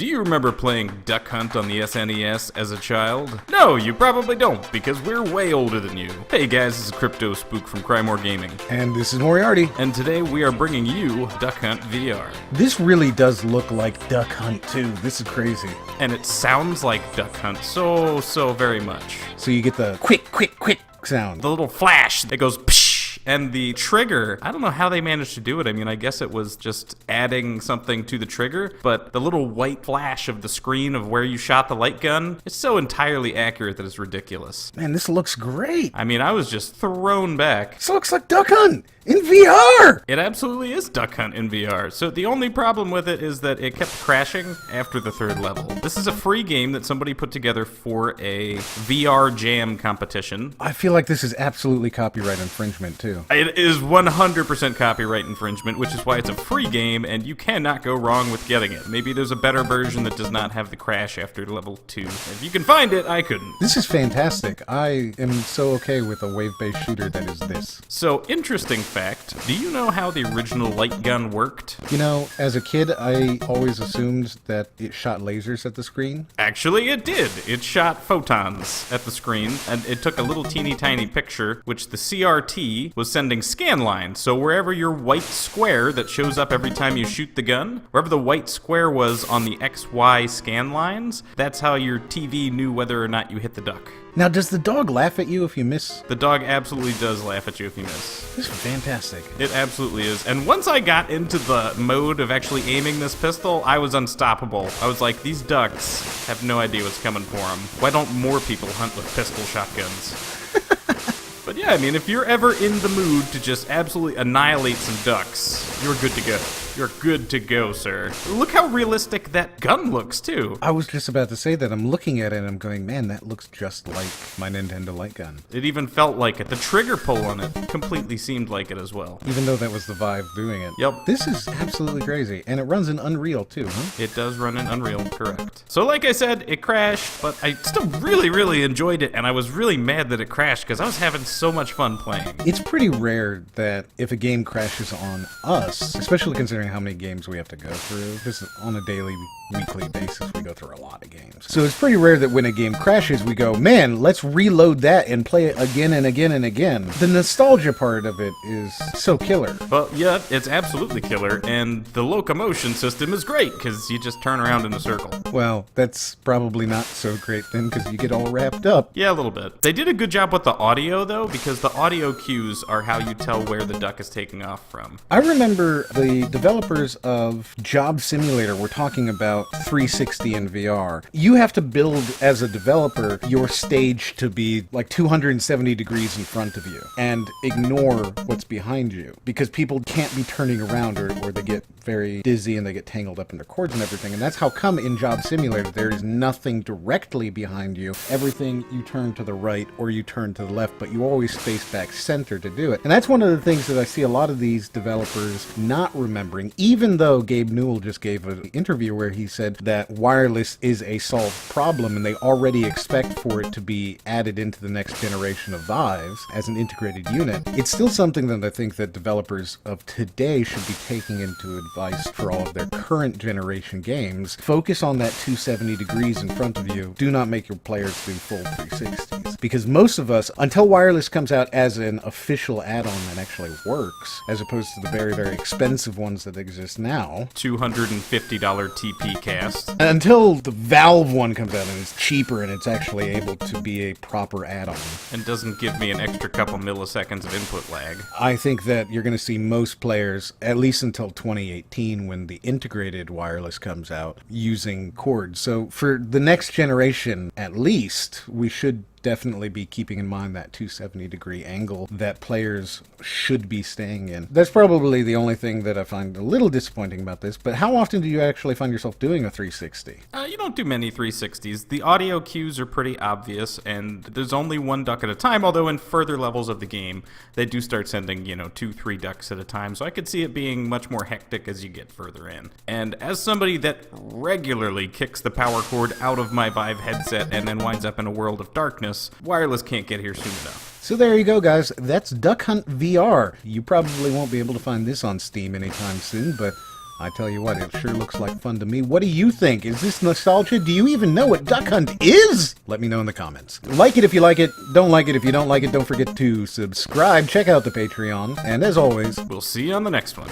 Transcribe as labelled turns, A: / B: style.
A: Do you remember playing Duck Hunt on the SNES as a child? No, you probably don't, because we're way older than you. Hey guys, this is Crypto Spook from Crymore Gaming.
B: And this is Moriarty.
A: And today we are bringing you Duck Hunt VR.
B: This really does look like Duck Hunt 2. This is crazy.
A: And it sounds like Duck Hunt so very much.
B: So you get the quick sound.
A: The little flash that goes psh. And the trigger, I don't know how they managed to do it. I mean, I guess it was just adding something to the trigger, but the little white flash of the screen of where you shot the light gun, it's so entirely accurate that it's ridiculous.
B: Man, this looks great.
A: I mean, I was just thrown back.
B: This looks like Duck Hunt in VR!
A: It absolutely is Duck Hunt in VR. So the only problem with it is that it kept crashing after the third level. This is a free game that somebody put together for a VR jam competition.
B: I feel like this is absolutely copyright infringement, too.
A: It is 100% copyright infringement, which is why it's a free game, and you cannot go wrong with getting it. Maybe there's a better version that does not have the crash after level 2. If you can find it, I couldn't.
B: This is fantastic. I am so okay with a wave-based shooter that is this.
A: So, interesting fact, do you know how the original light gun worked?
B: You know, as a kid, I always assumed that it shot lasers at the screen.
A: Actually, it did. It shot photons at the screen, and it took a little teeny tiny picture, which the CRT was sending scan lines. So wherever your white square that shows up every time you shoot the gun, wherever the white square was on the XY scan lines, that's how your TV knew whether or not you hit the duck.
B: Now, does the dog laugh at you if you miss?
A: The dog absolutely does laugh at you if you miss.
B: This is fantastic.
A: It absolutely is. And once I got into the mode of actually aiming this pistol, I was unstoppable. I was like, these ducks have no idea what's coming for them. Why don't more people hunt with pistol shotguns? But yeah, I mean, if you're ever in the mood to just absolutely annihilate some ducks, you're good to go. You're good to go, sir. Look how realistic that gun looks, too.
B: I was just about to say that. I'm looking at it and I'm going, man, that looks just like my Nintendo light gun.
A: It even felt like it. The trigger pull on it completely seemed like it as well.
B: Even though that was the Vive doing it.
A: Yep.
B: This is absolutely crazy. And it runs in Unreal, too, huh?
A: It does run in Unreal, correct. So like I said, it crashed, but I still really enjoyed it, and I was really mad that it crashed because I was having so much fun playing.
B: It's pretty rare that if a game crashes on us, especially considering how many games we have to go through, this is on a daily, weekly basis, we go through a lot of games. So it's pretty rare that when a game crashes, we go, man, let's reload that and play it again and again and again. The nostalgia part of it is so killer.
A: Well, yeah, it's absolutely killer, and the locomotion system is great, because you just turn around in a circle.
B: Well, that's probably not so great then, because you get all wrapped up.
A: Yeah, a little bit. They did a good job with the audio, though, because the audio cues are how you tell where the duck is taking off from.
B: I remember the developers of Job Simulator were talking about 360 in VR. You have to build, as a developer, your stage to be like 270 degrees in front of you and ignore what's behind you, because people can't be turning around or they get very dizzy and they get tangled up in their cords and everything. And that's how come in Job Simulator there is nothing directly behind you. Everything you turn to the right or you turn to the left, but you always face back center to do it. And that's one of the things that I see a lot of these developers not remembering, even though Gabe Newell just gave an interview where he said that wireless is a solved problem and they already expect for it to be added into the next generation of Vives as an integrated unit. It's still something that I think that developers of today should be taking into advice for all of their current generation games. Focus on that 270 degrees in front of you. Do not make your players do full 360s. Because most of us, until wireless comes out as an official add-on that actually works, as opposed to the very expensive ones that exist now,
A: $250 TP cast.
B: until the Valve one comes out and it's cheaper and it's actually able to be a proper add-on,
A: And doesn't give me an extra couple milliseconds of input lag.
B: I think that you're going to see most players, at least until 2018 when the integrated wireless comes out, using cords. So for the next generation, at least, we should definitely be keeping in mind that 270 degree angle that players should be staying in. That's probably the only thing that I find a little disappointing about this, but how often do you actually find yourself doing a 360?
A: You don't do many 360s. The audio cues are pretty obvious, and there's only one duck at a time, although in further levels of the game, they do start sending, 2-3 ducks at a time, so I could see it being much more hectic as you get further in. And as somebody that regularly kicks the power cord out of my Vive headset and then winds up in a world of darkness, wireless can't get here soon enough.
B: So there you go, guys. That's Duck Hunt VR. You probably won't be able to find this on Steam anytime soon, but I tell you what, it sure looks like fun to me. What do you think? Is this nostalgia? Do you even know what Duck Hunt is? Let me know in the comments. Like it if you like it, don't like it if you don't like it. Don't forget to subscribe, check out the Patreon, and as always,
A: We'll see you on the next one.